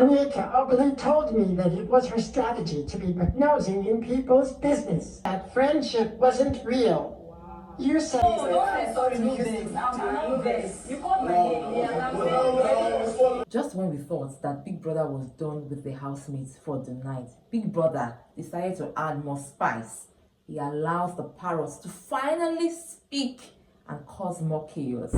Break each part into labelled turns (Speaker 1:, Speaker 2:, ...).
Speaker 1: Onyeka openly told me that it was her strategy to be nosing in people's business. That friendship wasn't real. You said
Speaker 2: Just when we thought that Big Brother was done with the housemates for the night, Big Brother decided to add more spice. He allows the parrots to finally speak and cause more chaos.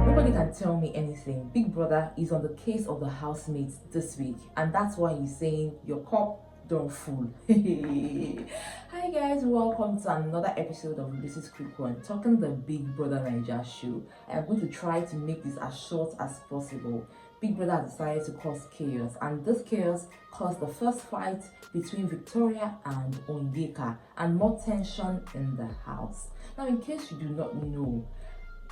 Speaker 2: Nobody can tell me anything. Big Brother is on the case of the housemates this week, and that's why he's saying your cup don't full. Hi guys, welcome to another episode of This Quick One, talking the Big Brother Niger show. I'm going to try to make this as short as possible. Big Brother decided to cause chaos, and this chaos caused the first fight between Victoria and Onyeka, and more tension in the house. Now, in case you do not know,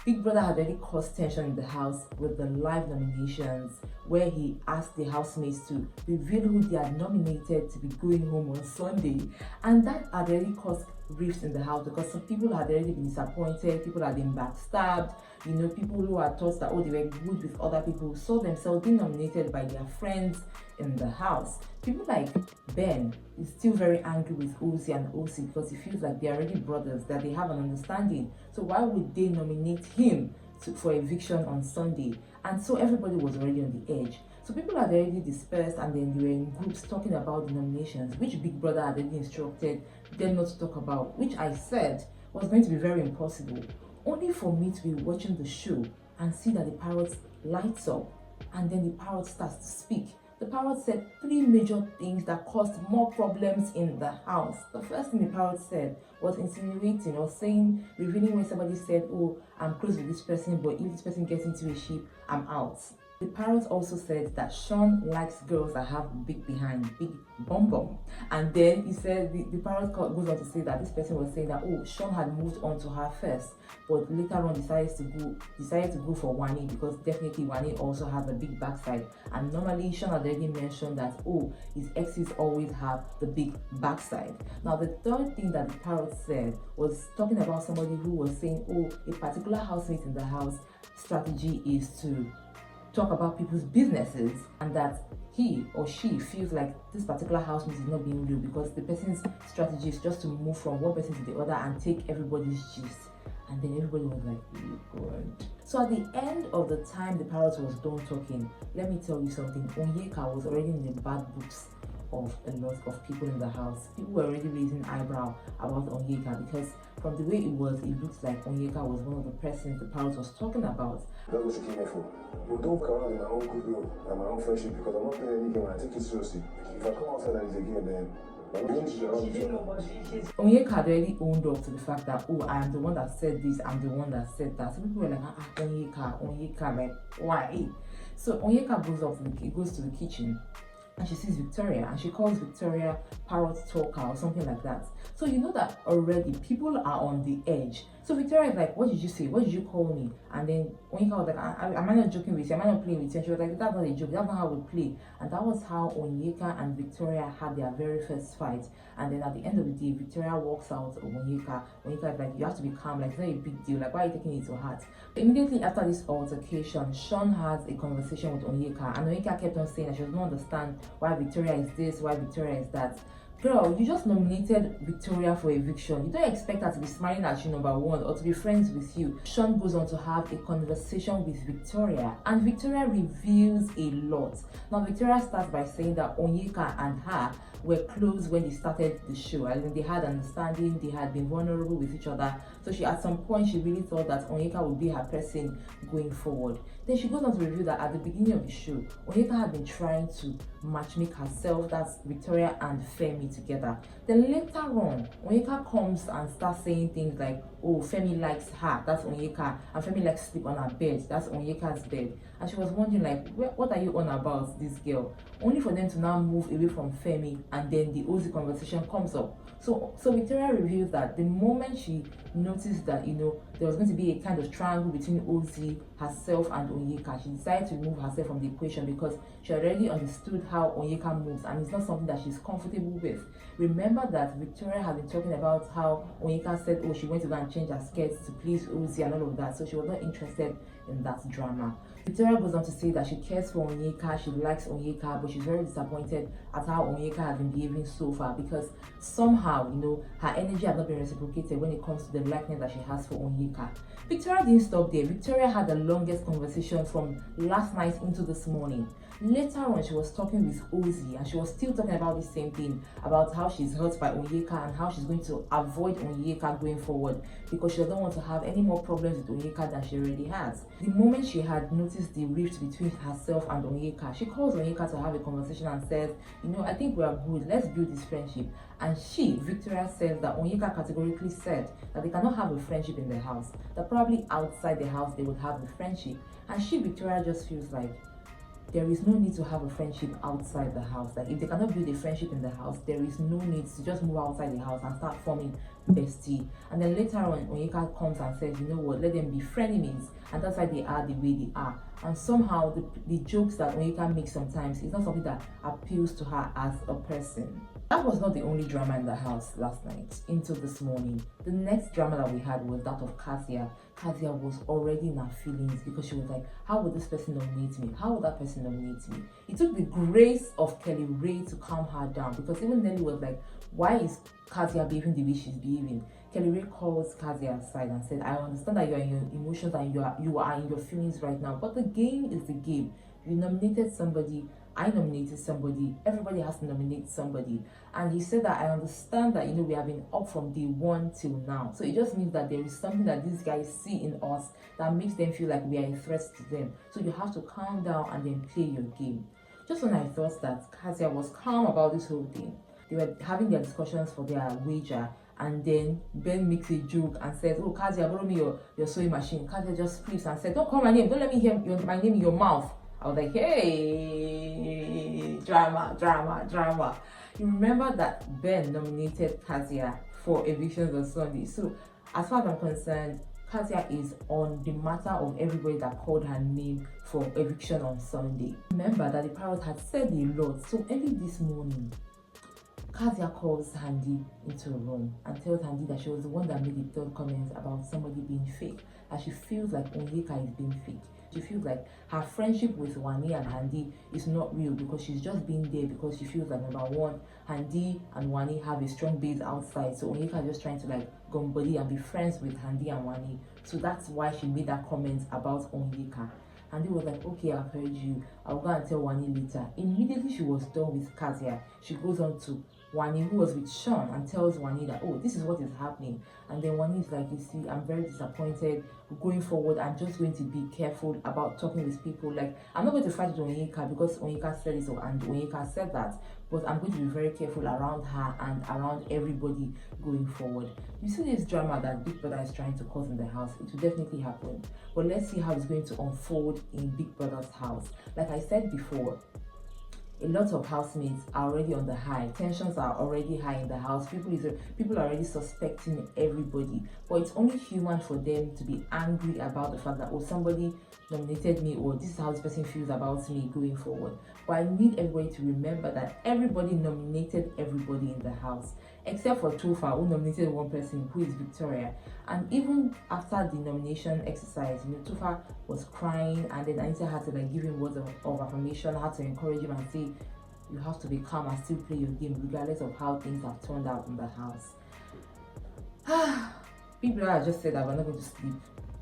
Speaker 2: Big Brother had already caused tension in the house with the live nominations, where he asked the housemates to reveal who they had nominated to be going home on Sunday, and that had already caused rifts in the house because some people had already been disappointed, people had been backstabbed, people who had thought that they were good with other people saw themselves being nominated by their friends in the house. People like Ben is still very angry with Ozzy and Osi because he feels like they're already brothers, that they have an understanding. So why would they nominate him for eviction on Sunday? And so everybody was already on the edge. So people had already dispersed, and then they were in groups talking about the nominations, which Big Brother had already instructed them not to talk about, which I said was going to be very impossible. Only for me to be watching the show and see that the parrot lights up, and then the parrot starts to speak. The parrot said 3 major things that caused more problems in the house. The first thing the parrot said was insinuating or saying, revealing when somebody said, oh, I'm close with this person, but if this person gets into a ship, I'm out. The parrot also said that Sean likes girls that have big behind, big bum bum. And then he said, the parrot goes on to say that this person was saying that, oh, Sean had moved on to her first, but later on decided to go for Wani, because definitely Wani also has a big backside. And normally Sean had already mentioned that, oh, his exes always have the big backside. Now, the third thing that the parrot said was talking about somebody who was saying, oh, a particular housemate in the house strategy is to talk about people's businesses, and that he or she feels like this particular housemate is not being real because the person's strategy is just to move from one person to the other and take everybody's gist. And then everybody was like, oh God. So at the end of the time the parrot was done talking, let me tell you something, Onyeka was already in the bad books of a lot of people in the house. People were already raising eyebrow about Onyeka because from the way it looks like Onyeka was one of the persons the parrot was talking about.
Speaker 3: That's what she came here for. You don't come out in my own goodwill and my own friendship, because I'm not playing any game and I take it seriously. If I come outside and it's a game, then
Speaker 2: Onyeka had already owned up to the fact that, oh, I am the one that said this, I'm the one that said that. So people were like, Onyeka, like, why? So Onyeka goes to the kitchen, and she sees Victoria, and she calls Victoria Parrot Talker or something like that. So you know that already people are on the edge. So Victoria is like, what did you say? What did you call me? And then Onyeka was like, am I not joking with you? Am I not playing with you? And she was like, that's not a joke. That's not how we play. And that was how Onyeka and Victoria had their very first fight. And then at the end of the day, Victoria walks out of Onyeka. Onyeka is like, you have to be calm. Like, it's not a big deal. Like, why are you taking it to heart? Immediately after this altercation, Sean has a conversation with Onyeka. And Onyeka kept on saying that she does not understand why Victoria is this, why Victoria is that. Girl, you just nominated Victoria for eviction. You don't expect her to be smiling at you, number one, or to be friends with you. Sean goes on to have a conversation with Victoria, and Victoria reveals a lot. Now, Victoria starts by saying that Onyeka and her were close when they started the show. I mean, they had understanding, they had been vulnerable with each other. So at some point, she really thought that Onyeka would be her person going forward. Then she goes on to reveal that at the beginning of the show, Onyeka had been trying to matchmake herself, that's Victoria and Femi, together. Then later on, Onyeka comes and starts saying things like, oh, Femi likes her, that's Onyeka, and Femi likes to sleep on her bed, that's Onyeka's bed. And she was wondering, like, what are you on about, this girl? Only for them to now move away from Femi, and then the Ozzy conversation comes up. So Victoria reveals that the moment she noticed that, there was going to be a kind of triangle between Ozzy, herself, and Onyeka, she decided to remove herself from the equation because she already understood how Onyeka moves, and it's not something that she's comfortable with. Remember that Victoria had been talking about how Onyeka said, oh, she went to go and change her skirts to please Ozzy and all of that, so she was not interested in that drama. Victoria goes on to say that she cares for Onyeka, she likes Onyeka, but she's very disappointed at how Onyeka has been behaving so far, because somehow, her energy has not been reciprocated when it comes to the likeness that she has for Onyeka. Victoria didn't stop there. Victoria had the longest conversation from last night into this morning. Later on, she was talking with Ozzy, and she was still talking about the same thing, about how she's hurt by Onyeka and how she's going to avoid Onyeka going forward because she doesn't want to have any more problems with Onyeka than she already has. The moment she had noticed the rift between herself and Onyeka, she calls Onyeka to have a conversation and says, I think we are good, let's build this friendship. And Victoria, says that Onyeka categorically said that they cannot have a friendship in the house, that probably outside the house they would have a friendship. And Victoria, just feels like there is no need to have a friendship outside the house. Like, if they cannot build a friendship in the house, there is no need to just move outside the house and start forming bestie. And then later on, Onyeka comes and says, you know what, let them be frenemies, and that's why they are the way they are. And somehow the jokes that Onyeka makes sometimes is not something that appeals to her as a person. That was not the only drama in the house last night into this morning. The next drama that we had was that of Kezia. Kezia was already in her feelings because she was like, how would this person nominate me? How would that person nominate me? It took the grace of Kelly Ray to calm her down, because even Nelly was like, why is Kezia behaving the way she's behaving? Kelly Ray calls Kezia aside and said, I understand that you are in your emotions and you are in your feelings right now, but the game is the game. You nominated somebody, I nominated somebody, everybody has to nominate somebody. And he said that I understand that, we have been up from day one till now. So it just means that there is something that these guys see in us that makes them feel like we are a threat to them. So you have to calm down and then play your game. Just when I thought that Kezia was calm about this whole thing, they were having their discussions for their wager. And then Ben makes a joke and says, oh, Kezia, borrow me your sewing machine. Kezia just flips and said, don't call my name. Don't let me hear my name in your mouth. I was like, hey, drama. You remember that Ben nominated Kezia for evictions on Sunday. So as far as I'm concerned, Kezia is on the matter of everybody that called her name for eviction on Sunday. Remember that the Parrot had said a lot. So early this morning, Kezia calls Handy into a room and tells Handy that she was the one that made the third comment about somebody being fake. And she feels like Onyeka is being fake. She feels like her friendship with Wani and Handy is not real because she's just being there because she feels like, number one, Handy and Wani have a strong base outside. So Onyeka is just trying to go buddy and be friends with Handy and Wani. So that's why she made that comment about Onyeka. And he was like, okay, I've heard you. I'll go and tell Wani later. Immediately she was done with Kezia, she goes on to Wani, who was with Sean, and tells Wani that, oh, this is what is happening. And then Wani is like, you see, I'm very disappointed. Going forward, I'm just going to be careful about talking with people. Like, I'm not going to fight with Onyeka because Onyeka said it and Onyeka said that. But I'm going to be very careful around her and around everybody going forward. You see this drama that Big Brother is trying to cause in the house, it will definitely happen. But let's see how it's going to unfold in Big Brother's house. Like I said before, a lot of housemates are already on the high. Tensions are already high in the house. People are already suspecting everybody. But it's only human for them to be angry about the fact that, oh, somebody nominated me, or this is how this person feels about me going forward. But I need everybody to remember that everybody nominated everybody in the house, except for Tofa, who nominated one person, who is Victoria. And even after the nomination exercise, Tofa was crying, and then Anita had to give him words of affirmation, had to encourage him and say, you have to be calm and still play your game regardless of how things have turned out in the house. People have just said that we're not going to sleep.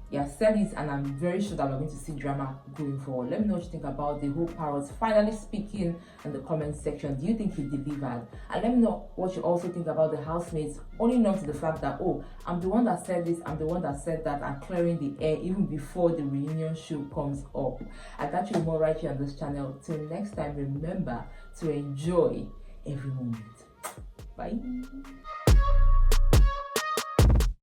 Speaker 2: Yeah, said it, and I'm very sure that we're going to see drama going forward. Let me know what you think about the whole Parrot finally speaking in the comment section. Do you think he delivered? And let me know what you also think about the housemates owning up to the fact that, oh, I'm the one that said this, I'm the one that said that, and clearing the air even before the reunion show comes up. I got you more right here on this channel. Till next time, remember to enjoy every moment. Bye.